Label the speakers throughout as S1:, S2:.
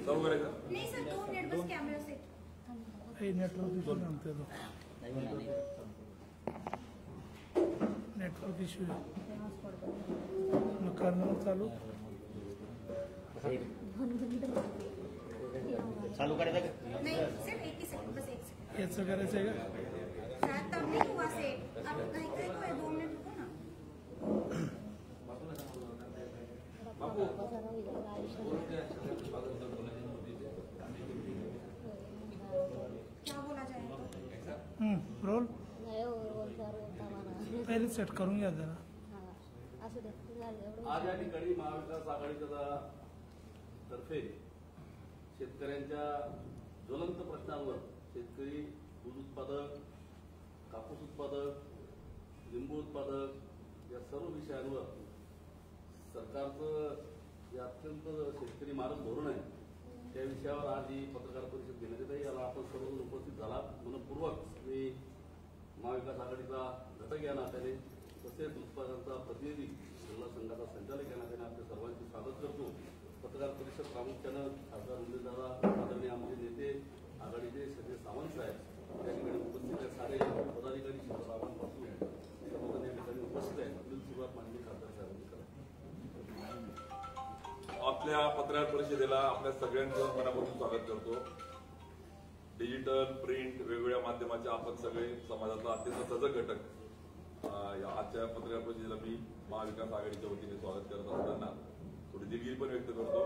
S1: चालू करायचं
S2: नहीं सर 2 मिनट बस कैमरा सेट
S3: नेटवर्क इशू नंतर नेटवर्क इशू मग करणार चालू
S4: चालू करायचं का?
S2: नहीं सिर्फ 1 ही सेकंड बस 1 सेकंड
S3: याचं करायचं आहे का
S2: शायद तब नहीं हुआ सेट अब नहीं करे तो 2 मिनट रुको ना क्या बोला जाएगा
S3: रोल पहिले सेट करून घ्या जरा
S5: आज या ठिकाणी महाविकास आघाडीच्या तर्फे शेतकऱ्यांच्या ज्वलंत प्रश्नांवर शेतकरी दूध उत्पादक, कापूस उत्पादक, लिंबू उत्पादक या सर्व विषयांवर सरकारचं जे अत्यंत शेतकरी मारक धोरण आहे त्या विषयावर आज ही पत्रकार परिषद घेण्यात येत आहे. याला आपण सर्वजण उपस्थित झाला मनपूर्वक मी महाविकास आघाडीचा घटक या नात्याने तसेच उत्पादनाचा प्रतिनिधी जिल्हा संघाचा संचालक या नात्याने आपल्या सर्वांचे स्वागत करतो. पत्रकार परिषद प्रामुख्यानं खासदार उमेदवार आदरणीय आमचे नेते आघाडीचे सगळे सावंत साहेब या ठिकाणी उपस्थित आहेत. सारे पदाधिकारी साहेबांपासून सर्वजण या ठिकाणी उपस्थित आहेत. आपली सुरुवात माननीय खासदार साहेबांनी करा.
S1: आपल्या पत्रकार परिषदेला आपल्या सगळ्यांचं मनापासून स्वागत करतो. डिजिटल, प्रिंट वेगवेगळ्या माध्यमाचे आपण सगळे समाजाचा अत्यंत सजग घटक आजच्या पत्रकार परिषदेला मी महाविकास आघाडीच्या वतीने स्वागत करत असताना थोडी दिलगिरी पण व्यक्त करतो.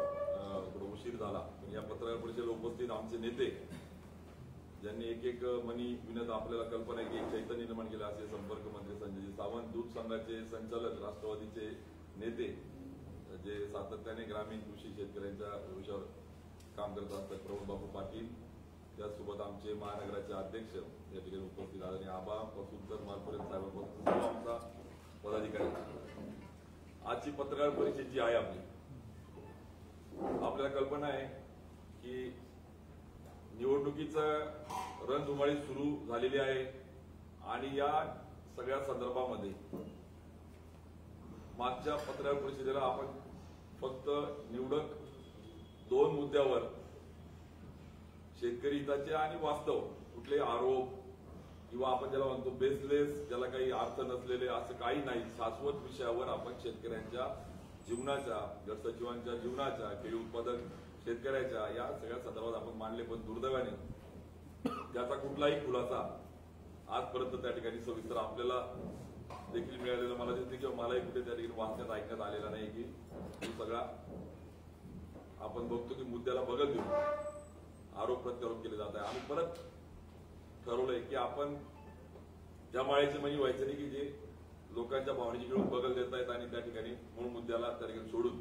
S1: थोडा उशीर झाला पण या पत्रकार परिषदेला उपस्थित आमचे नेते ज्यांनी एक मनी विनत आपल्याला कल्पना आहे की एक चैतन्य निर्माण केलं असे संपर्क मंत्री संजयजी सावंत, दूध संघाचे संचालक, राष्ट्रवादीचे नेते जे सातत्याने ग्रामीण कृषी शेतकऱ्यांच्या विषयावर काम करत असतात, प्रमोद बापू पाटील, त्याचसोबत आमचे महानगराचे अध्यक्ष या ठिकाणी उपस्थित आदरणीय आबा पासून तर मालपर्यंत साहेबांपासून आमचा पदाधिकारी. आजची पत्रकार परिषद जी आहे आपल्याला कल्पना आहे की निवडणुकीचं रणधुमाळी सुरू झालेली आहे आणि या सगळ्या संदर्भामध्ये मागच्या पत्रकार परिषदेला आपण फक्त निवडक 2 मुद्द्यावर शेतकरी हिताचे आणि वास्तव कुठलेही आरोप किंवा आपण ज्याला म्हणतो बेसलेस, ज्याला काही अर्थ नसलेले असं काही नाही, शाश्वत विषयावर आपण शेतकऱ्यांच्या जीवनाच्या, जलसचिवांच्या जीवनाच्या, केळी उत्पादक शेतकऱ्याच्या या सगळ्या संदर्भात आपण मांडले. पण दुर्दैवाने त्याचा कुठलाही खुलासा आजपर्यंत त्या ठिकाणी सविस्तर आपल्याला देखील मिळालेला मला दिसते किंवा मलाही कुठे त्या ठिकाणी वाचण्यात ऐकण्यात आलेला नाही की तो सगळा आपण बघतो की मुद्द्याला बगल देऊ आरोप प्रत्यारोप केले जात आहे. आम्ही परत ठरवलंय की आपण ज्या माळेचे मनी व्हायचं नाही की जे लोकांच्या भावनेची घेऊन बगल देत आहेत आणि त्या ठिकाणी मूळ मुद्द्याला त्या ठिकाणी सोडून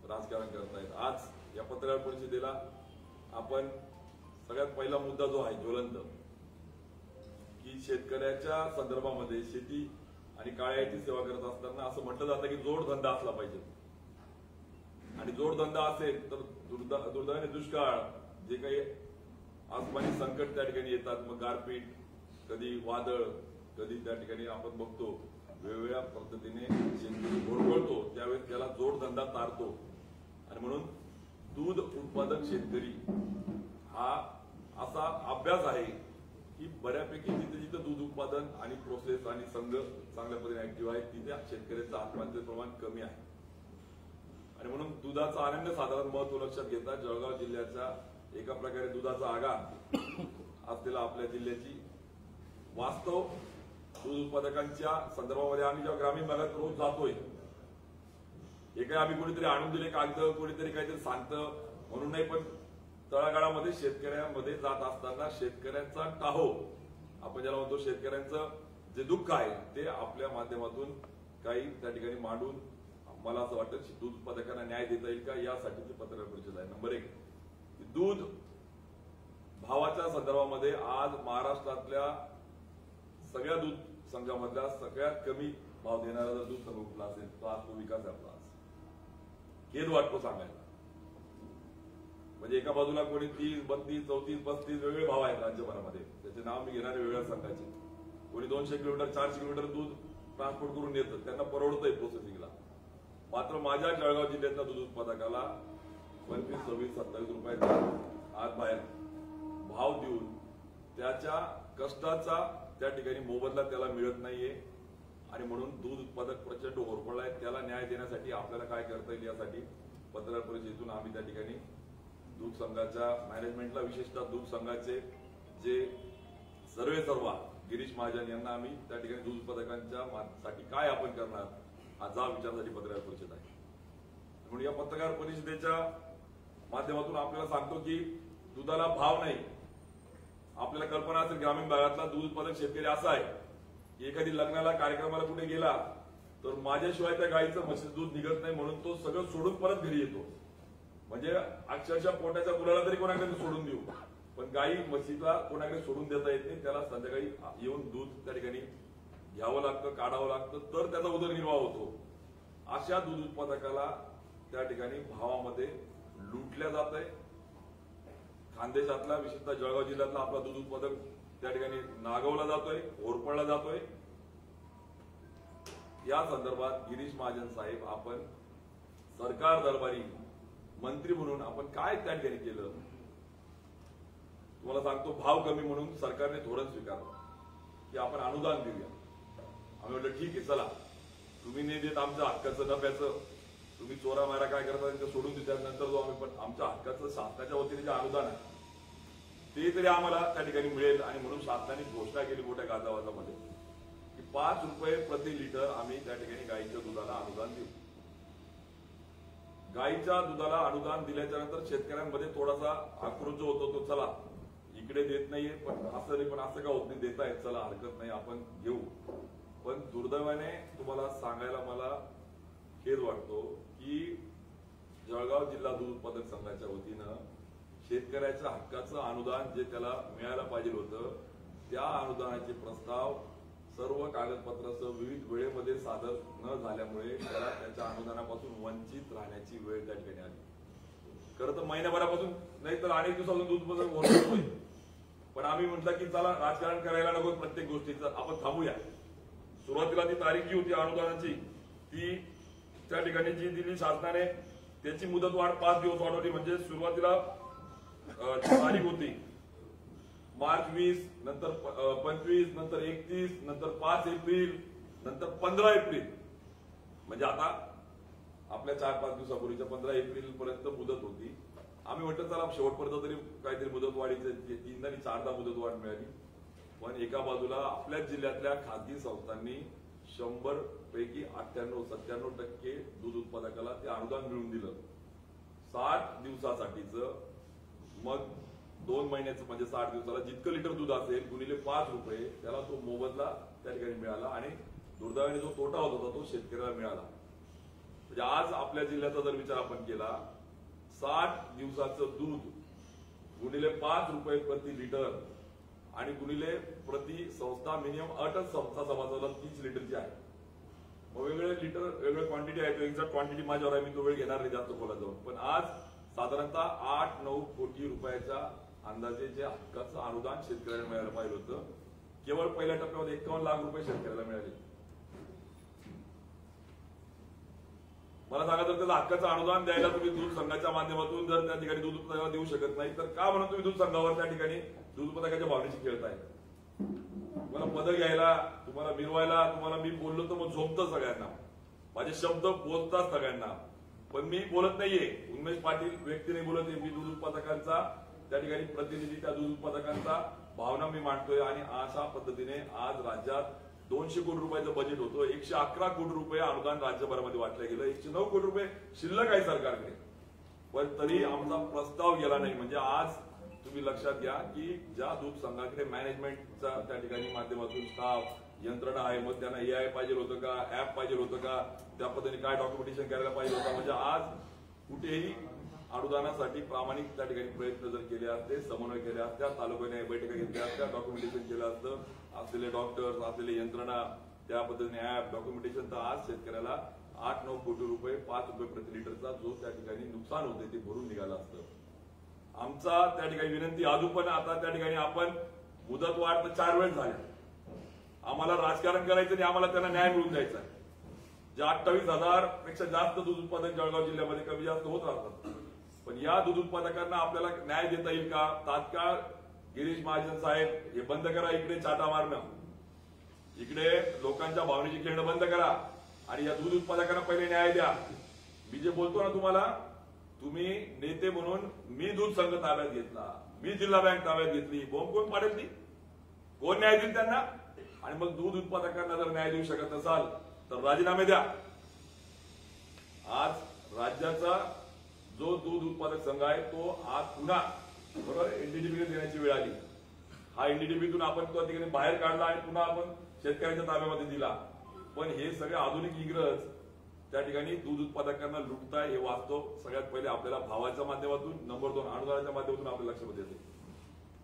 S1: राजकारण करतायत. आज या पत्रकार परिषदेला आपण सगळ्यात पहिला मुद्दा जो आहे ज्वलंत की शेतकऱ्याच्या संदर्भामध्ये शेती आणि काळ्याची सेवा करत असताना असं म्हटलं जातं की जोडधंदा असला पाहिजे आणि जोडधंदा असेल तर दुर्दैवाने दुष्काळ, जे काही आसमानी संकट त्या ठिकाणी येतात, मग गारपीट, कधी वादळ, कधी त्या ठिकाणी आपण बघतो वेगवेगळ्या पद्धतीने शेतकरी घोळघोळतो, त्यावेळेस त्याला जोडधंदा तारतो. आणि म्हणून दूध उत्पादक शेतकरी हा असा अभ्यास आहे की बऱ्यापैकी जिथे जिथे दूध उत्पादन आणि प्रोसेस आणि संघ चांगल्या पद्धतीने ऍक्टिव्ह आहे तिथे शेतकऱ्याचं आत्महत्येचं प्रमाण कमी आहे. आणि म्हणून दुधाचा अनन्य साधारण महत्व लक्षात घेता जळगाव जिल्ह्याच्या एका प्रकारे दुधाचा आगार असलेला आपल्या जिल्ह्याची वास्तव दूध उत्पादकांच्या संदर्भामध्ये आम्ही जेव्हा ग्रामीण भागात रोज जातोय, हे काय आम्ही कोणीतरी आणून दिले कागद, कोणीतरी काहीतरी सांगतं म्हणून नाही, पण तळागाळामध्ये शेतकऱ्यांमध्ये जात असताना शेतकऱ्यांचा टाहो, आपण ज्याला म्हणतो शेतकऱ्यांचं जे दुःख आहे ते आपल्या माध्यमातून काही त्या ठिकाणी मांडून मला असं वाटतं दूध उत्पादकांना न्याय देता येईल का यासाठीची पत्रकार परिषद आहे. नंबर 1, दूध भावाच्या संदर्भामध्ये आज महाराष्ट्रातल्या सगळ्या दूध संघामधल्या सगळ्यात कमी भाव देणारा जर दूध संघ कुठला असेल तर आज तो विकास आहे आपला. आज खेद वाटतो सांगायला, म्हणजे एका बाजूला कोणी 30, 32, 34, 35 वेगवेगळे भाव आहेत राज्यभरामध्ये, त्याचे नाव मी घेणारे वेगळ्या संघाचे. कोणी 200 किलोमीटर 400 किलोमीटर दूध ट्रान्सपोर्ट करून येतं, त्यांना परवडतंय प्रोसेसिंगला. मात्र माझ्या जळगाव जिल्ह्यातल्या दूध उत्पादकाला 25, 26, 27 रुपयाचा आज बाहेर भाव देऊन त्याच्या कष्टाचा त्या ठिकाणी मोबदला त्याला मिळत नाहीये आणि म्हणून दूध उत्पादक प्रचंड होरपळला आहे. त्याला न्याय देण्यासाठी आपल्याला काय करता येईल यासाठी पत्रकार परिषदेतून आम्ही त्या ठिकाणी दूध संघाच्या मॅनेजमेंटला, विशेषतः दूध संघाचे जे सर्वेसर्वा गिरीश महाजन यांना आम्ही त्या ठिकाणी दूध उत्पादकांच्या साठी काय आपण करणार हा विचारासाठी पत्रकार परिषद आहे. म्हणून या पत्रकार परिषदेच्या माध्यमातून आपल्याला सांगतो की दुधाला भाव नाही. आपल्याला कल्पना असेल ग्रामीण भागातला दूध उत्पादक शेतकरी असा आहे की एखादी लग्नाला कार्यक्रमाला कुठे गेला तर माझ्याशिवाय त्या गाईचं म्हशीचं दूध निघत नाही म्हणून तो सगळं सोडून परत घरी येतो. म्हणजे अक्षरशः पोटाच्या मुलाला तरी कोणाकडे सोडून देऊ, पण गाई म्हशीला कोणाकडे सोडून देता येत नाही. त्याला संध्याकाळी येऊन दूध त्या ठिकाणी घ्यावं लागतं, काढावं लागतं, तर त्याचा उदरनिर्वाह होतो. अशा दूध उत्पादकाला त्या ठिकाणी भावामध्ये लुटल्या जात आहे. खानदेशातला, विशेषतः जळगाव जिल्ह्यातला आपला दूध उत्पादक त्या ठिकाणी नागवला जातोय, होरपळला जातोय. या संदर्भात गिरीश महाजन साहेब, आपण सरकार दरबारी मंत्री म्हणून आपण काय त्या ठिकाणी केलं? तुम्हाला सांगतो, भाव कमी म्हणून सरकारने धोरण स्वीकारलं की आपण अनुदान देऊया. आम्ही म्हटलं ठीक आहे, चला तुम्ही नाही देत आमच्या हक्काचं नफ्याचं, तुम्ही चोरा मारा काय करता ते सोडून देतात, नंतर जो आम्ही पण आमच्या हक्काचं शासनाच्या वतीने जे अनुदान आहे ते तरी आम्हाला त्या ठिकाणी मिळेल. आणि म्हणून शासनाने घोषणा केली मोठ्या गाजावाजामध्ये की 5 रुपये प्रति लिटर आम्ही त्या ठिकाणी गाईच्या दुधाला अनुदान देऊ. गाईच्या दुधाला अनुदान दिल्याच्या नंतर शेतकऱ्यांमध्ये थोडासा आक्रोश जो होतो तो, चला इकडे देत नाहीये पण असं नाही, पण असं का होत नाही, देता येत, चला हरकत नाही आपण घेऊ. पण दुर्दैवाने तुम्हाला सांगायला मला खेद वाटतो की जळगाव जिल्हा दूध उत्पादक संघाच्या वतीनं शेतकऱ्याच्या हक्काचं अनुदान जे त्याला मिळायला पाहिजे होतं, त्या अनुदानाचे प्रस्ताव सर्व कागदपत्रासह विविध वेळेमध्ये सादर न झाल्यामुळे त्याला त्याच्या अनुदानापासून वंचित राहण्याची वेळ त्या ठिकाणी आली. खरं तर महिन्याभरापासून नाही तर अनेक दिवसापासून दूध उत्पादक होतोय, पण आम्ही म्हटलं की चला राजकारण करायला नको प्रत्येक गोष्टीचं, आपण थांबूया. सुरुवातीला ती तारीख जी होती अनुदानाची ती त्या ठिकाणी जी दिली शासनाने, त्याची मुदत वाढ 5 दिवस वाढवली. म्हणजे सुरुवातीला तारीख होती मार्च 20, नंतर 25, नंतर 31, नंतर 5 एप्रिल, नंतर 15 एप्रिल. म्हणजे आता आपल्या 4-5 दिवसापूर्वीच्या 15 एप्रिल पर्यंत मुदत होती. आम्ही म्हटलं चला शेवटपर्यंत तरी काहीतरी मुदत वाढीची 3दा आणि 4दा मुदत वाढ मिळाली. पण एका बाजूला आपल्याच जिल्ह्यातल्या खासगी संस्थांनी 100 पैकी 98-97% दूध उत्पादकाला ते अनुदान मिळवून दिलं 60 दिवसासाठीचं. मग 2 महिन्याचं म्हणजे 60 दिवसाला जितकं लिटर दूध असेल गुणिले 5 रुपये त्याला तो मोबदला त्या ठिकाणी मिळाला. आणि दुर्दैवाने जो तोटा होत होता तो शेतकऱ्याला मिळाला. म्हणजे आज आपल्या जिल्ह्याचा जर विचार आपण केला, 60 दिवसाचं दूध गुणिले 5 रुपये प्रति लिटर आणि गुणिले प्रति संस्था मिनिमम 8 संस्था समाजाला 30 लिटरची आहे. मग वेगवेगळे लिटर वेगवेगळे क्वांटिटी आहे, एक्झॅक्ट क्वांटिटी माझ्यावर आहे, मी तो वेळ घेणार नाही जास्त बोला जाऊन. पण आज साधारणतः 8-9 कोटी रुपयाच्या अंदाजे जे हक्काचं अनुदान शेतकऱ्यांना मिळायला पाहिजे होतं, केवळ पहिल्या टप्प्यामध्ये 51 लाख रुपये शेतकऱ्याला मिळाले. मला सांगा, जर त्याचं हक्काचं अनुदान द्यायला तुम्ही दूध संघाच्या माध्यमातून जर त्या ठिकाणी दूध उत्पादकाला देऊ शकत नाही, तर का म्हणून तुम्ही दूध संघावर त्या ठिकाणी दूध उत्पादकाच्या भावनेशी खेळताय? तुम्हाला पद घ्यायला, तुम्हाला मिरवायला, तुम्हाला मी बोललो तर मग झोपतं सगळ्यांना, माझे शब्द बोलतात सगळ्यांना, पण मी बोलत नाहीये. उन्मेष पाटील व्यक्ती नाही बोलत आहे, मी दूध उत्पादकांचा त्या ठिकाणी प्रतिनिधी, त्या दूध उत्पादकांचा भावना मी मांडतोय. आणि अशा पद्धतीने आज राज्यात 200 कोटी रुपयाचं बजेट होतं, 111 कोटी रुपये अनुदान राज्यभरामध्ये वाटलं गेलं, 109 कोटी रुपये शिल्लक आहे सरकारकडे, पण तरी आमचा प्रस्ताव गेला नाही. म्हणजे आज तुम्ही लक्षात घ्या की ज्या दूध संघाकडे मॅनेजमेंटचा त्या ठिकाणी माध्यमातून स्टाफ यंत्रणा आहे, मग त्यांना AI पाहिजे होतं का, ऍप पाहिजे होतं का, त्या पद्धतीने काय डॉक्युमेंटेशन करायला पाहिजे होतं. म्हणजे आज कुठेही अनुदानासाठी प्रामाणिक त्या ठिकाणी प्रयत्न जर केले असते, समन्वय केले असत्या, तालुक्याने बैठका घेतल्या असत्या, डॉक्युमेंटेशन केलं असतं, असलेले डॉक्टर्स, असलेले यंत्रणा, त्या पद्धतीने ऍप डॉक्युमेंटेशन, तर आज शेतकऱ्याला 8-9 कोटी रुपये 5 रुपये प्रति लिटरचा जो त्या ठिकाणी नुकसान होते ते भरून निघालं असतं. आमचा त्या ठिकाणी विनंती अजून पण आता त्या ठिकाणी आपण मुदत वाढ तर 4 वेळेस झाल्या, आम्हाला राजकारण करायचं आणि आम्हाला त्यांना न्याय मिळवून द्यायचा आहे. जे 28,000 पेक्षा जास्त दूध उत्पादक जळगाव जिल्ह्यामध्ये कमी जास्त होत राहतात, पण या दूध उत्पादकांना आपल्याला न्याय देता येईल का? तात्काळ गिरीश महाजन साहेब हे बंद करा, इकडे चाटा मारणं, इकडे लोकांच्या भावनेची खेळणं बंद करा आणि या दूध उत्पादकांना पहिले न्याय द्या. मी जे बोलतो ना तुम्हाला, तुम्ही नेते म्हणून मी दूध संघ ताब्यात घेतला, मी जिल्हा बँक ताब्यात घेतली, बोंब कोण पाडेल ती? कोण न्याय देईल त्यांना? आणि मग दूध उत्पादकांना जर न्याय देऊ शकत नसाल तर राजीनामे द्या. आज राज्याचा जो दूध उत्पादक संघ आहे तो आज पुन्हा बरोबर एनडीडीबीकडे देण्याची वेळ आली. हा एनडीडीबीतून आपण तो ठिकाणी बाहेर काढला आणि पुन्हा आपण शेतकऱ्यांच्या ताब्यामध्ये दिला. पण हे सगळे आधुनिक इंग्रज त्या ठिकाणी दूध उत्पादकांना लुटताय हे वास्तव सगळ्यात पहिले आपल्याला भावाच्या माध्यमातून, नंबर 2 अनुदानाच्या माध्यमातून आपल्या लक्षात येते.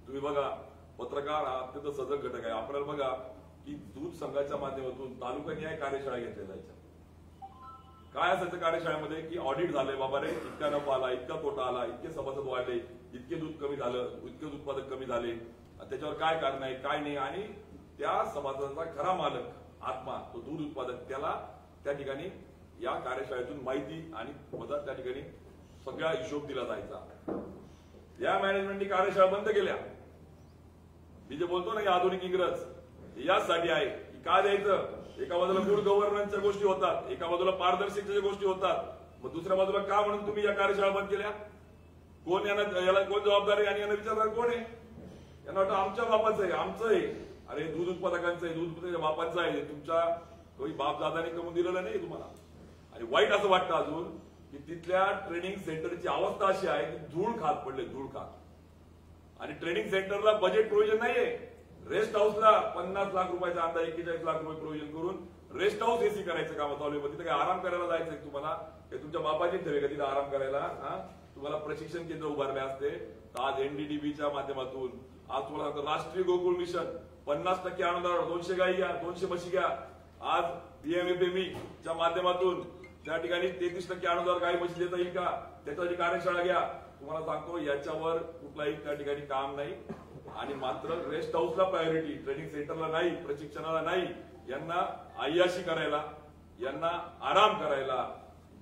S1: तुम्ही बघा, पत्रकार हा अत्यंत सजग घटक आहे. आपल्याला बघा की दूध संघाच्या माध्यमातून तालुका न्याय कार्यशाळा घेतल्या जायच्या. काय असायचं कार्यशाळेमध्ये की ऑडिट झालंय बाबा रे, इतका नफा आला, इतका तोटा आला, इतके सभासद वाढले, इतके दूध कमी झालं, इतके उत्पादक कमी झाले, त्याच्यावर काय कारण आहे काय नाही, आणि त्या सभासदाचा खरा मालक आत्मा तो दूध उत्पादक त्याला त्या ठिकाणी या कार्यशाळेतून माहिती आणि मदत त्या ठिकाणी सगळा हिशोब दिला जायचा. या मॅनेजमेंटनी कार्यशाळा बंद केल्या. मी जे बोलतो ना, आधुनिक इंग्रज यासाठी आहे की काय द्यायचं, एका बाजूला गुड गव्हर्नन्सच्या गोष्टी होतात, एका बाजूला पारदर्शकतेच्या गोष्टी होतात, मग दुसऱ्या बाजूला का म्हणून तुम्ही या कार्यशाळा बंद केल्या? कोण याला कोण जबाबदार आहे आणि यांना विचारणार कोण आहे? यांना वाटतं आमच्या बापाचं आहे, आमचं आहे. अरे दूध उत्पादकांचं आहे, दूध उत्पादकांच्या बापांचं आहे, तुमच्या काही बाप दादाने कमवून दिलेलं नाही तुम्हाला. आणि वाईट असं वाटतं अजून की तिथल्या ट्रेनिंग सेंटरची अवस्था अशी आहे की धूळ खात पडले, धूळ खात. आणि ट्रेनिंग सेंटरला बजेट प्रोव्हिजन नाहीये. रेस्ट हाऊसला 50 लाख रुपयाचा अंदाज 41 लाख रुपये प्रोव्हिजन करून रेस्ट हाऊस एसी करायचं काम चालू आहे. तिथे काय आराम करायला जायचंय तुम्हाला? हे तुमच्या बापाची ठेवे का तिथे आराम करायला? तुम्हाला प्रशिक्षण केंद्र उभारले असते तर आज एनडीडीबीच्या माध्यमातून आज तुम्हाला सांगतो राष्ट्रीय गोकुळ मिशन 50% अनुदान, 200 गाई घ्या, 200 म्हशी घ्या. आज पीएमएफएमईच्या माध्यमातून त्या ठिकाणी 33% अनुदान गाई म्हशी देता येईल का? त्याच्यासाठी कार्यशाळा घ्या. तुम्हाला सांगतो याच्यावर कुठलाही त्या ठिकाणी काम नाही. आणि मात्र रेस्ट हाऊसला प्रायोरिटी, ट्रेनिंग सेंटरला नाही, प्रशिक्षणाला नाही. यांना अय्याशी करायला, यांना आराम करायला,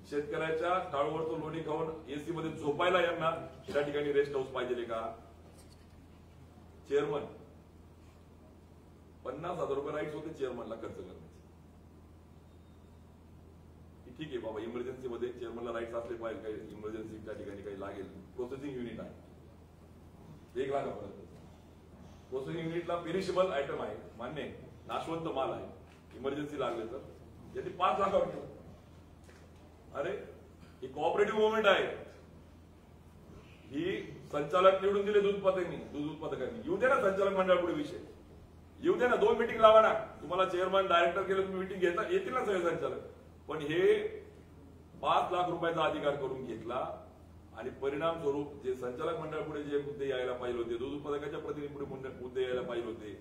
S1: शेतकऱ्याच्या टाळूवर तो लोणी खाऊन एसी मध्ये झोपायला यांना त्या ठिकाणी रेस्ट हाऊस पाहिजे का? चेअरमन 50,000 रुपये राईट्स होते चेअरमनला खर्च करण्याचे. ठीक आहे बाबा, इमर्जन्सी मध्ये चेअरमनला राईट्स असले पाहिजे, काही इमर्जन्सी त्या ठिकाणी काही लागेल. प्रोसेसिंग युनिट आहे 1 लाखापर्यंत. प्रोसेसिंग युनिटला पेरिशेबल आयटम आहे, मान्य आहे, नाशवंत माल आहे, इमर्जन्सी लागले तर याची 5 लाखावर ठेवा. अरे ही कोऑपरेटिव्ह मुवमेंट आहे. ही संचालक निवडून दिले दूध उत्पादकांनी. येऊ दे ना संचालक मंडळापुढे विषय, येऊ दे ना, 2 मीटिंग लावा ना. तुम्हाला चेअरमन डायरेक्टर केलं तुम्ही मीटिंग घेता येतील ना सगळे संचालक. पण हे 5 लाख रुपयाचा अधिकार करून घेतला आणि परिणाम स्वरूप जे संचालक मंडळापुढे जे मुद्दे यायला पाहिजे होते, दूध उत्पादकाच्या प्रतिनिधीपुढे मुद्दे यायला पाहिजे होते,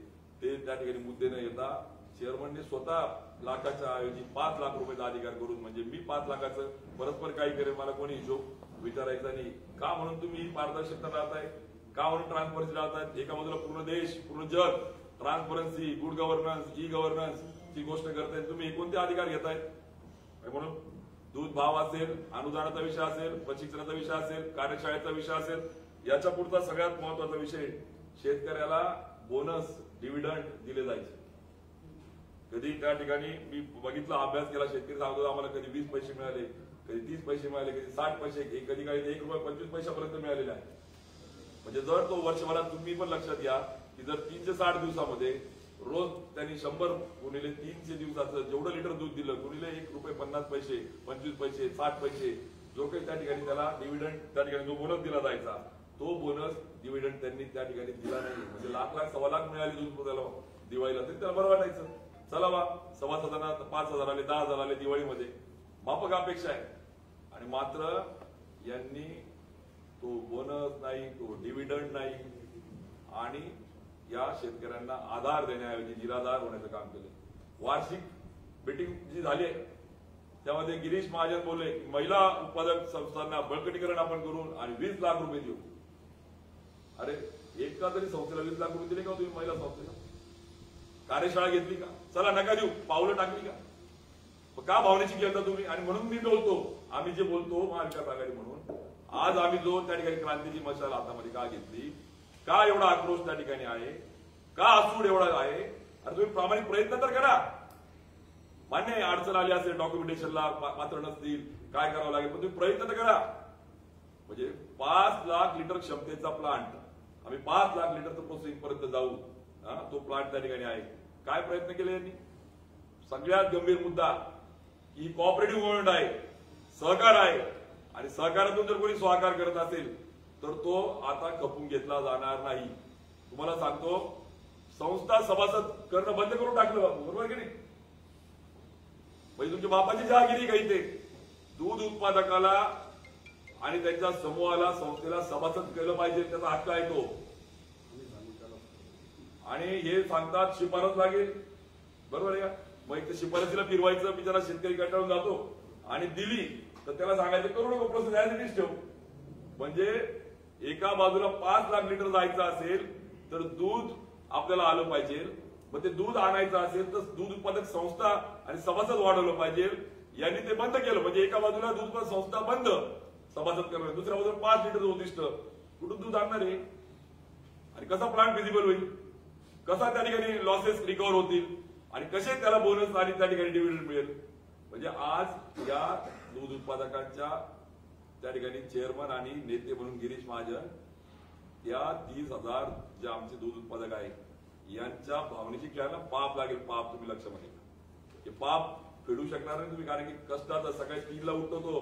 S1: ते त्या ठिकाणी मुद्दे न येता चेअरमनने स्वतः लाखाच्या ऐवजी 5 लाख रुपयाचा अधिकार करून, म्हणजे मी 5 लाखाचं परस्पर काही करेल मला कोणी हिशोब विचारायचा नाही का? म्हणून तुम्ही ही पारदर्शकता राहताय का? म्हणून ट्रान्सपरन्सी राहतात. एका बाजूला पूर्ण देश, पूर्ण जग transparency, good governance, e governance ची गोष्ट करताय. तुम्ही कोणते अधिकार घेताय? म्हणून दूध भाव असेल, अनुदानाचा विषय असेल, प्रशिक्षणाचा विषय असेल, कार्यशाळेचा विषय असेल, याच्या पुढचा सगळ्यात महत्वाचा विषय शेतकऱ्याला बोनस, डिव्हिडंड दिले जायचे. कधी त्या ठिकाणी मी बघितला, अभ्यास केला, शेतकरी सांगतो आम्हाला कधी 20 पैसे मिळाले, कधी 30 पैसे मिळाले, कधी 60 पैसे, कधी काही 1 रुपये 25 पैशापर्यंत मिळालेले आहे. म्हणजे जर तो वर्षभरात, तुम्ही पण लक्षात घ्या की जर 360 दिवसामध्ये रोज त्यांनी 100 गुणिले 300 दिवसाचं जेवढं लिटर दूध दिलं गुणिले 1 रुपये 50 पैसे, 25 पैसे, 60 पैसे, जो काही त्या ठिकाणी त्याला डिव्हिडंड, त्या ठिकाणी जो बोनस दिला जायचा तो बोनस डिव्हिडंड त्यांनी त्या ठिकाणी दिला नाही. म्हणजे लाख, सव्वा लाख मिळाली दूध त्याला दिवाळीला, तरी त्याला बरं वाटायचं. चला बा, सभासदांना 5,000 आले, 10,000 आले दिवाळीमध्ये, माफक अपेक्षा आहे. आणि मात्र यांनी तो बोनस नाही, तो डिव्हिडंड नाही, आणि या शेतकऱ्यांना आधार देण्याऐवजी निराधार होण्याचं काम केलं. वार्षिक मीटिंग जी झाली आहे त्यामध्ये गिरीश महाजन बोलले की महिला उत्पादक संस्थांना बळकटीकरण आपण करून आणि 20 लाख रुपये देऊ. अरे एका तरी संस्थेला 20 लाख रुपये दिले का तुम्ही? महिला संस्थेला कार्यशाळा घेतली का? चला नका देऊ, पावलं टाकली का? का भावनेची घेता तुम्ही? आणि म्हणून मी बोलतो, आम्ही जे बोलतो महाविकास आघाडी म्हणून, आज आम्ही जो त्या ठिकाणी क्रांतीची मशाल हातामध्ये का घेतली, का एवढा आक्रोश त्या ठिकाणी आहे, का असूड एवढा आहे, अरे तुम्ही प्रामाणिक प्रयत्न तर करा. मान्य आहे अडचण आली असेल, डॉक्युमेंटेशनला पात्र नसतील, काय करावं लागेल, पण तुम्ही प्रयत्न तर करा. म्हणजे 5 लाख लिटर क्षमतेचा प्लांट, आम्ही 5 लाख लिटरचं प्रोसेसिंग पर्यंत जाऊ, तो प्लांट त्या ठिकाणी आहे. काय प्रयत्न केले यांनी? सगळ्यात गंभीर मुद्दा ही कॉपरेटिव्ह मुवमेंट आहे, सहकार आहे, आणि सहकारातून जर कोणी स्वाकार करत असेल तर तो आता खपून घेतला जाणार नाही. तुम्हाला सांगतो, संस्था सभासद करणं बंद करून टाकलं बाबू, बरोबर की नाही? म्हणजे तुमच्या बापाची जहागिरी काही ते दूध उत्पादकाला आणि त्यांच्या समूहाला, संस्थेला सभासद केलं पाहिजे, त्याचा हक्क आहे तो. आणि हे सांगतात शिफारस लागेल, बरोबर आहे का? मग एक शिफारसीला फिरवायचं, बिचारा शेतकरी कंटाळून जातो, आणि दिली तर त्याला सांगायचं करू नको, प्रोसेस ऍज इट इज ठेव. म्हणजे एका बाजूला 5 लाख लिटर जायचं असेल तर दूध आपल्याला आलं पाहिजे, मग ते दूध आणायचं असेल तर दूध उत्पादक संस्था आणि सभासद वाढवलं पाहिजे. यांनी ते बंद केलं. म्हणजे एका बाजूला दूध उत्पादक संस्था बंद, सभासद करणं, दुसऱ्या बाजूला 5 लिटरचं उद्दिष्ट. कुठून दूध आणणार आहे? आणि कसा प्लांट फिजिबल होईल, कसा त्या ठिकाणी लॉसेस रिकव्हर होतील, आणि कसे त्याला बोनस आणि त्या ठिकाणी डिव्हिडंड मिळेल. म्हणजे आज या दूध उत्पादकांच्या त्या ठिकाणी चेअरमन आणि नेते म्हणून गिरीश महाजन, या 30,000 जे आमचे दूध उत्पादक आहे यांच्या भावनेची खेळायला पाप लागेल. पाप तुम्ही लक्षामध्ये घ्या, हे पाप फेडू शकणार नाही तुम्ही. कारण की कष्टाचा सकाळी 3ला उठतो तो,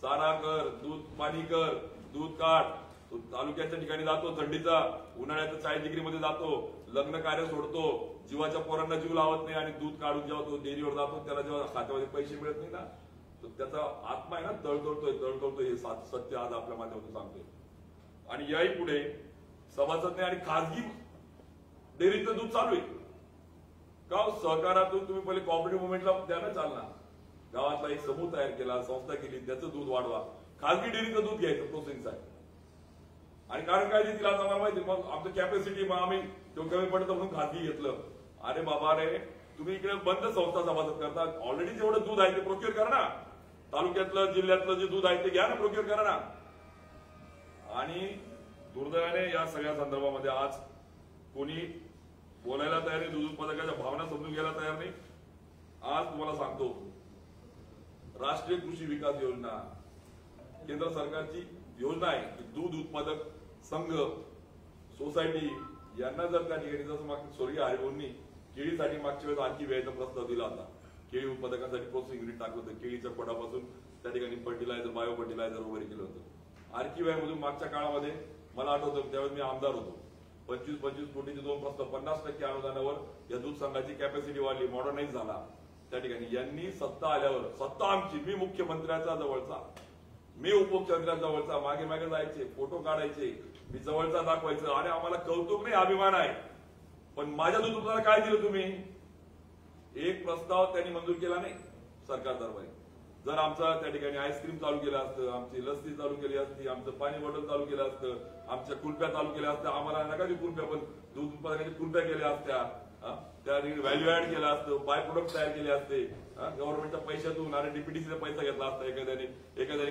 S1: चारा कर, दूध पाणी कर, दूध काढ, तो तालुक्याच्या ठिकाणी जातो, थंडीचा उन्हाळ्याचा 40 डिग्रीमध्ये जातो, लग्न कार्य सोडतो, जीवाच्या पोरांना जीव लावत नाही, आणि दूध काढून जेव्हा तो डेअरीवर जातो त्याला जेव्हा खात्यामध्ये पैसे मिळत नाही ना, तर त्याचा आत्मा आहे ना तळतळतोय. हे सत्य आज आपल्या माध्यमातून सांगतोय. आणि याही पुढे सभासद नाही आणि खासगी डेअरीचं दूध चालू आहे का? सहकारातून तुम्ही पहिले कॉपरेटिव्ह मुवमेंटला द्या ना चालना. गावातला एक समूह तयार केला, संस्था केली, त्याचं दूध वाढवा. खासगी डेअरीचं दूध घ्यायचं प्रोसेसिंगसाठी. आणि कारण काय तिला आता मला माहिती, मग आमचं कॅपॅसिटी मग आम्ही तेव्हा कमी पडतं म्हणून खासगी घेतलं. अरे बाबा रे, तुम्ही इकडे बंद संस्था सभासद करता, ऑलरेडी जेवढं दूध आहे ते प्रोक्युअर करा ना. तालुक्यातलं जिल्ह्यातलं जे दूध आहे ते घ्या ना, प्रोक्युअर करा ना. आणि दुर्दैवाने या सगळ्या संदर्भामध्ये आज कोणी बोलायला तयार नाही, दूध उत्पादकाच्या भावना समजून घ्यायला तयार नाही. आज तुम्हाला सांगतो, राष्ट्रीय कृषी विकास योजना केंद्र सरकारची योजना आहे की दूध उत्पादक संघ, सोसायटी यांना जर त्या ठिकाणी, जसं मागच्या स्वर्गीय हरिभाऊंनी केळीसाठी मागच्या वेळेस आणखी व्यायाचा प्रस्ताव दिला होता, केळी उत्पादकांसाठी प्रोसेसिंग युनिट टाकलं होतं, केळीच्या खोडापासून त्या ठिकाणी फर्टिलायझर, बायो फर्टिलायझर वगैरे केलं होतं. आरकी व्यायामधून मागच्या काळामध्ये मला आठवतं, त्यावेळेस मी आमदार होतो, 25-25 कोटीचे 2 प्रस्ताव, 50% अनुदानावर या दूध संघाची कॅपॅसिटी वाढली, मॉडर्नाइज झाला. त्या ठिकाणी यांनी सत्ता आल्यावर, सत्ता आमची, मी मुख्यमंत्र्याचा जवळचा, मी उपमुख्यमंत्र्यांच्या जवळचा, मागे मागे जायचे, फोटो काढायचे, मी जवळचा दाखवायचं. अरे आम्हाला कौतुक नाही, अभिमान आहे. पण माझ्या दूध उत्पादनाला काय दिलं तुम्ही? एक प्रस्ताव त्यांनी मंजूर केला नाही सरकार दरबारी. जर आमचा त्या ठिकाणी आईस्क्रीम चालू केलं असतं, आमची लस्सी चालू केली असती, आमचं पाणी बॉटल चालू केलं असतं, आमच्या कुल्फ्या चालू केल्या असत्या, आम्हाला नका ती कुल्फ्या, पण दूध उत्पादनाच्या कुल्फ्या केल्या असत्या, त्या व्हॅल्यू ऍड केलं असतं, बाय प्रोडक्ट तयार केले असते, गव्हर्नमेंटच्या पैशातून आणि डीपीटीसीचा पैसा घेतला असता एखाद्याने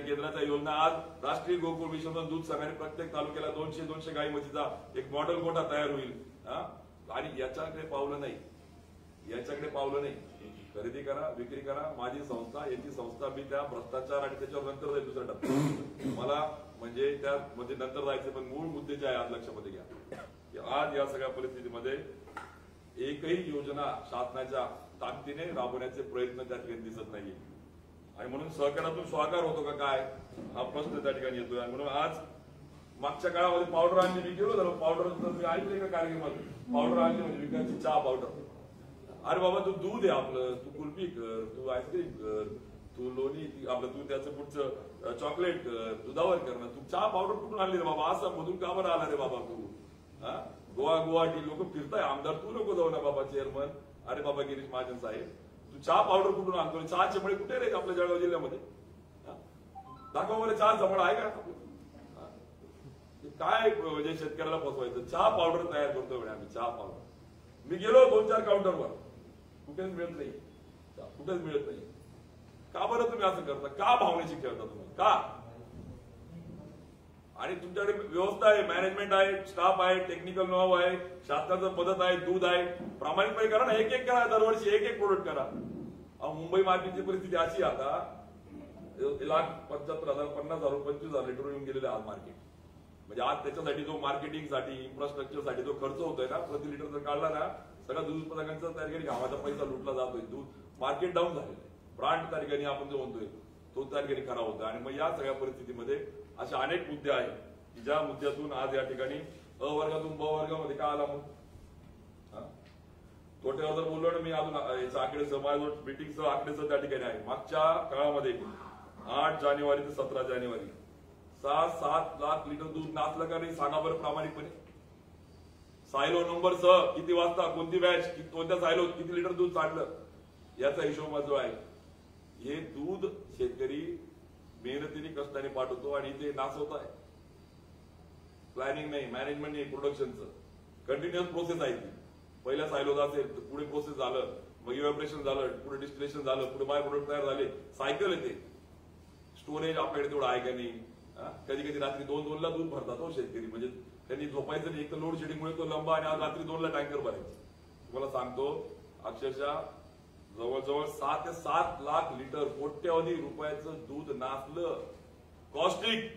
S1: केंद्राच्या योजना. आज राष्ट्रीय गोकुळ मिशन दूध संघाने प्रत्येक तालुक्याला 200 गाई म्हशीचा एक मॉडेल गोठा तयार होईल. आणि याच्याकडे पावलं नाही, याच्याकडे पावलं नाही. खरेदी करा, विक्री करा, माझी संस्था, याची संस्था, मी त्या भ्रष्टाचार आणि त्याच्यावर नंतर जाईल दुसऱ्या टप्प्यात. मला म्हणजे त्या म्हणजे नंतर जायचं, पण मूळ मुद्दे जे आहे आज लक्षामध्ये घ्या की आज या सगळ्या परिस्थितीमध्ये एकही योजना शासनाच्या ताकदीने राबवण्याचे प्रयत्न त्या ठिकाणी दिसत नाहीये. आणि म्हणून सहकारातून स्वाकार होतो का काय, हा प्रश्न त्या ठिकाणी येतोय. आणि म्हणून आज मागच्या काळामध्ये पावडर आणली, मी गेलो झालो पावडर, तुम्ही ऐकले का कार्यक्रमात? पावडर आणली म्हणजे विकासची चहा पावडर. अरे बाबा, तू दूध आहे आपलं, तू कुल्फी कर, तू आईस्क्रीम कर, तू लोणी आपलं, तू त्याचं पुढचं चॉकलेट कर, दुधावर कर ना. तू चहा पावडर कुठून आणली रे बाबा? असं मधून का बरं आला रे बाबा तू? गुवाहाटी लोक फिरताय, आमदार तू नको जाऊ ना बाबा, चेअरमन. अरे बाबा गिरीश महाजन साहेब, तू चहा पावडर कुठून आणतो? चहाचे मळे कुठे रे आपल्या जळगाव जिल्ह्यामध्ये? दाखवा मला चहा जमळ आहे का? काय म्हणजे शेतकऱ्याला फसवायचं? चहा पावडर तयार करतो म्हणे आम्ही, चहा पावडर. मी गेलो 2-4 काउंटरवर, कुठेच मिळत नाही, कुठेच मिळत नाही. का बरं तुम्ही असं करता? का भावनेची खेळता तुम्ही? का आणि तुमच्याकडे व्यवस्था आहे, मॅनेजमेंट आहे, स्टाफ आहे, टेक्निकल नॉव आहे, शासनाचं मदत आहे, दूध आहे, प्रामाणिकपणे करा ना, एक एक करा, दरवर्षी एक एक प्रोडक्ट करा. मुंबई मार्केटची परिस्थिती अशी आहे आता, 1,75,000, 50,000, 25,000 लिटर येऊन गेलेलं आज मार्केट. म्हणजे आज त्याच्यासाठी जो मार्केटिंगसाठी, इन्फ्रास्ट्रक्चरसाठी जो खर्च होतोय ना, प्रति लिटर जर काढला ना, सगळ्या दूध उत्पादकांचा त्या ठिकाणी गावाचा पैसा लुटला जातोय. दूध मार्केट डाऊन झालेलं आहे. ब्रांड त्या ठिकाणी आपण जो म्हणतोय तो त्या ठिकाणी खरा होता. आणि मग या सगळ्या परिस्थितीमध्ये असे अनेक मुद्दे आहेत की ज्या मुद्द्यातून आज या ठिकाणी अ वर्गातून ब वर्गामध्ये का आला. मग तोट्यावर जर बोललो ना मी, अजून याचा आकडेसह माझ्याजवळ मीटिंगचं आकडेसह त्या ठिकाणी आहे. मागच्या काळामध्ये 8 जानेवारी ते 17 जानेवारी 6-7 लाख लिटर दूध नाचलं का नाही सांगा बरं प्रामाणिकपणे. सायलो नंबर सह किती वाजता, कोणती बॅच, कोणत्या सायलो किती लिटर दूध चाललं, याचा हिशोब माझा आहे. हे दूध शेतकरी मेहनतीने कष्टाने पाठवतो आणि इथे नाचवत आहे. प्लॅनिंग नाही, मॅनेजमेंट नाही, प्रोडक्शनचं कंटिन्युअस प्रोसेस आहे ती. पहिल्या सायलोज असेल तर पुढे प्रोसेस झालं, मग इव्हॅपोरेशन झालं, पुढे डिस्टिलेशन झालं, पुढे बाय प्रोडक्ट तयार झाले, सायकल येते. स्टोरेज आपल्याकडे तेवढं आहे का नाही. कधी कधी रात्री 2-2 ला दूध भरतात हो शेतकरी. म्हणजे त्यांनी झोपायचं नाही, एक तर लोड शेडिंगमुळे तो लंबा, आणि आज रात्री 2 ला टँकर भरायचं. तुम्हाला सांगतो अक्षरशः जवळजवळ 6 ते 7 लाख लिटर कोट्यवधी रुपयाचं दूध नाचलं. कॉस्टिक,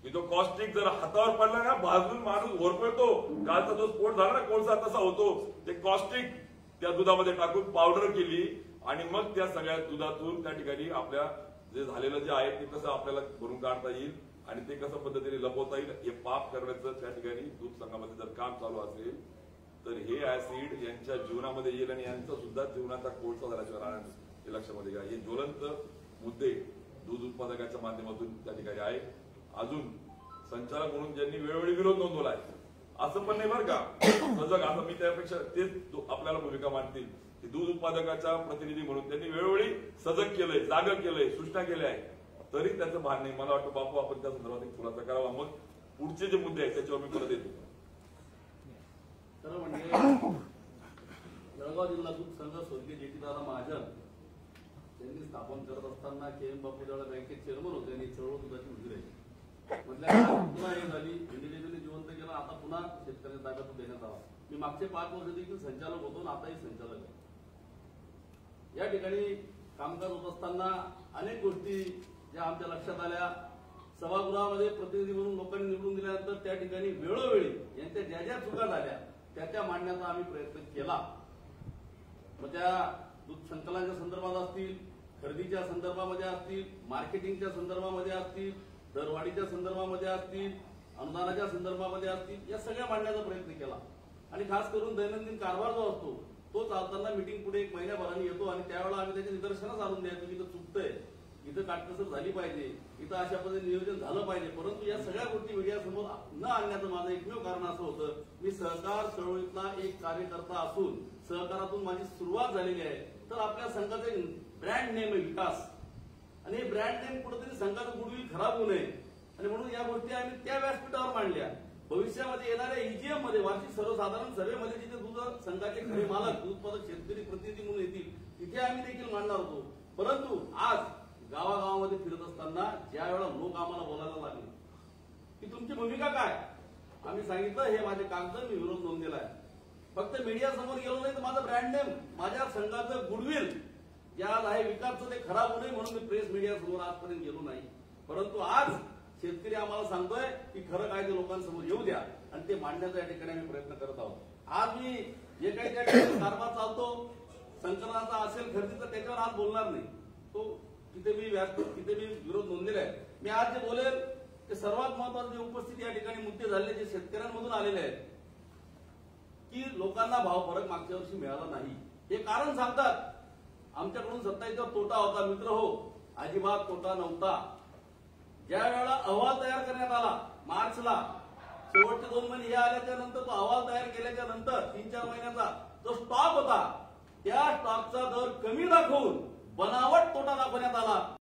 S1: की जो कॉस्टिक जर हातावर पडला ना, भाजून माणूस घोरपळतो. कालचा जो स्फोट झाला ना कोळसा, तसा होतो. ते कॉस्टिक त्या दुधामध्ये टाकून पावडर केली आणि मग त्या सगळ्या दुधातून त्या ठिकाणी आपल्या जे झालेलं जे आहे ते कसं आपल्याला भरून काढता येईल आणि ते कसं पद्धतीने लपवता येईल हे पाप करण्याचं त्या ठिकाणी दूध संघामध्ये जर काम चालू असेल तर हे ऍसिड यांच्या जीवनामध्ये येईल आणि यांचा सुद्धा जीवनाचा कोळसा झाल्याशिवाय राहणार नाही. हे लक्षामध्ये घ्या. हे ज्वलंत मुद्दे दूध उत्पादकाच्या माध्यमातून त्या ठिकाणी आहे. अजून संचालक म्हणून ज्यांनी वेळोवेळी विरोध नोंदवला आहे असं पण नाही बरं का, सजग असं मी त्यापेक्षा तेच आपल्याला भूमिका मांडतील की दूध उत्पादकाच्या प्रतिनिधी म्हणून त्यांनी वेळोवेळी सजग केलंय, जाग केलंय, सूचना केल्या आहे, तरी त्याचं भान नाही. मला वाटतं बापू आपण त्या संदर्भात एक खुलासा करावा, मग पुढचे जे मुद्दे आहेत त्याच्यावर मी परत येतो.
S5: खरं म्हणजे जळगाव जिल्हा दूध संघ स्वर्गीय जेटीदादा महाजन त्यांनी स्थापन करत असताना KM बापू ज्यावेळेला बँकेत चेअरमन होते आणि चळवळ दुधाची उजरी आहे म्हटल्या पुन्हा हे झाली, इंडिव्हिज्युअली जिवंत केलं, आता पुन्हा शेतकऱ्यांच्या ताब्यात देण्यात आला. मी मागचे 5 वर्ष देखील संचालक होतो आणि आताही संचालक आहे. या ठिकाणी कामकाज होत असताना अनेक गोष्टी ज्या आमच्या लक्षात आल्या. सभागृहामध्ये प्रतिनिधी म्हणून लोकांनी निवडून दिल्यानंतर त्या ठिकाणी वेळोवेळी यांच्या ज्या ज्या चुका झाल्या त्या मांडण्याचा आम्ही प्रयत्न केला. मग त्या दूध संकलनाच्या संदर्भात असतील, खरेदीच्या संदर्भामध्ये असतील, मार्केटिंगच्या संदर्भामध्ये असतील, दरवाढीच्या संदर्भामध्ये असतील, अनुदानाच्या संदर्भामध्ये असतील, या सगळ्या मांडण्याचा प्रयत्न केला. आणि खास करून दैनंदिन कारभार जो असतो तो चालताना मिटिंग पुढे 1 महिन्याभराने येतो आणि त्यावेळेला आम्ही त्याच्या निदर्शनास आणून द्यायचो की इथं चुकतंय, इथं काटकसर झाली पाहिजे, इथं अशा पद्धतीने नियोजन झालं पाहिजे. परंतु या सगळ्या गोष्टी मीडियासमोर न आणण्याचं माझं एकमेव कारण असं होतं, मी सहकार चळवळीतला एक कार्यकर्ता असून सहकारातून माझी सुरुवात झालेली आहे. तर आपल्या संघाचे ब्रँड नेम आहे विकास, आणि हे ब्रँड नेम कुठेतरी संघाचं गुडविल खराब होऊ नये आणि म्हणून या गोष्टी आम्ही त्या व्यासपीठावर मांडल्या. भविष्यामध्ये येणाऱ्या EGM मध्ये, वार्षिक सर्वसाधारण सभेमध्ये जिथे दूध संघाचे खरे मालक, दूध उत्पादक शेतकरी प्रतिनिधी म्हणून येतील तिथे आम्ही देखील मांडणार होतो. परंतु आज गावागावामध्ये फिरत असताना ज्या वेळेला लोक आम्हाला बोलायला लागले की तुमची भूमिका काय, आम्ही सांगितलं हे माझे कागद, मी विरोध नोंदलेला आहे. फक्त मीडिया समोर गेलो नाही तर माझं ब्रँड नेम, माझ्या संघाचं गुडविल जे आज आहे विकासचं ते खराब होऊ नये म्हणून मी प्रेस मीडिया समोर आजपर्यंत गेलो नाही. परंतु आज शेतकरी आम्हाला सांगतोय की खरं काय ते लोकांसमोर येऊ द्या आणि ते मांडण्याचा या ठिकाणी आम्ही प्रयत्न करत आहोत. आज मी जे काही त्या ठिकाणी कारभार चालतो संकलनाचा असेल, खरेदीचा, त्याच्यावर आज बोलणार नाही. तो तिथे मी विरोध नोंदलेला आहे. मी आज जे बोलेल ते सर्वात महत्वाचं जे उपस्थित या ठिकाणी मुद्दे झालेले जे शेतकऱ्यांमधून आलेले आहेत की लोकांना भाव फरक मागच्या वर्षी मिळाला नाही. हे कारण सांगतात आमच्याकडून 27 तोटा होता. मित्र हो, अजिबात तोटा नव्हता. ज्या वेळेला अहवाल तयार करण्यात आला मार्चला, शेवटचे 2 महिने हे आल्याच्या नंतर तो अहवाल तयार केल्याच्या नंतर 3-4 महिन्याचा जो स्टॉक होता त्या स्टॉकचा दर कमी दाखवून बनावट तोटा दाखवण्यात आला.